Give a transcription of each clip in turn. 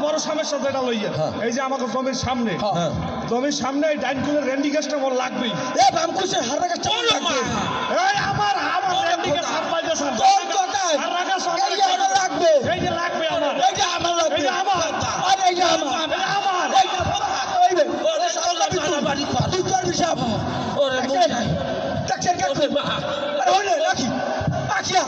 বড় সমস্যা যেটা লইয়া এই যে আমাকে জমির সামনে জমির সামনে এই ডাইন কুলের রেন্ডি গাছটা মোর লাগবেই। এ বাম কুশের হারা গাছটা লাগবে। এই আমার রেন্ডি গাছ সারপাই দেন তোর কথায় হারা গাছ এই যে আমার লাগবে, এই যে লাগবে আমার, এই যে আমার লাগবে, এই যে আমার, আর এই যে আমার, এই যে আমার, এই যে ওই রে ওরে সালা বাড়ি কর তুই তোর বিষয় ওরে মুখাই টাকছেন কে মা আরে ওরে রাখি আখিয়া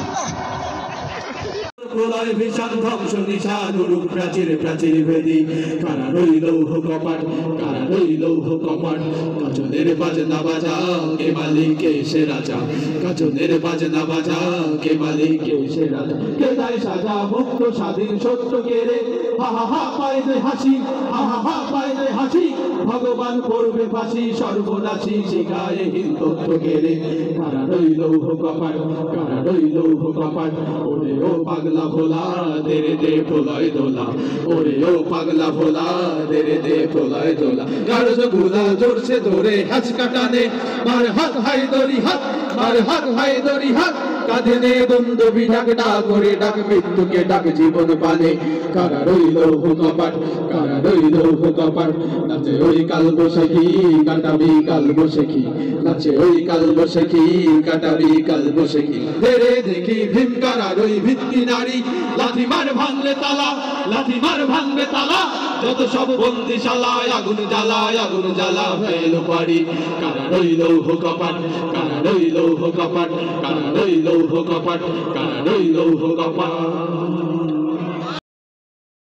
প্রলয় ভীষণ ধ্বংস নিশান উড়ুক প্রাচীর প্রাচীর ভেদি কারা রইল কপাট কারা রইল কপাট কাজনের বাজনা বাজা কে মালিক সে রাজা কাজনের বাজনা বাজা কে মালিক সে রাজা কে দায় সাজা মুক্ত স্বাধীন সত্য কে রে হা হা হা পায় রে হাসি হা হা হা পায় রে হাসি ভগবান করবে ফাঁসি সর্বনাশী শিখায় হিন্দুত্ব কে রে কারা রইল কপাট কারা রইল কপাট ওরে ও পাগলা ভোলা দেরে দে প্রলয় দোলা ওরে ও পাগলা ভোলা দেরে দে প্রলয় দোলা গারজ গুলা জোরছে ধরে হাত কাটানে মার হাত হাই দড়ি হাত মার হাত হাই দড়ি হাত কাঁধে নে বন্ধবী ডাক ডাক করে ডাক মৃত্যুকে ডাক জীবন পানে কারা রইল কপাট কারা রইল কপাট নাচে ওই কাল বসেখি কাটাবি কাল বসেখি নাচে ওই কাল বসেখি কাটাবি কাল বসেখি ধীরে দেখি ভীম কারা রই ভিত্তি নারী লাঠি মার ভাঙলে তালা লাঠি মার ভাঙবে তালা যত সব বন্দিশালায় আগুন জ্বালা ফেল পারি কারা রইল কপাট কারা রইল কপাট কারা রইল কপাট কারা রইল কপাট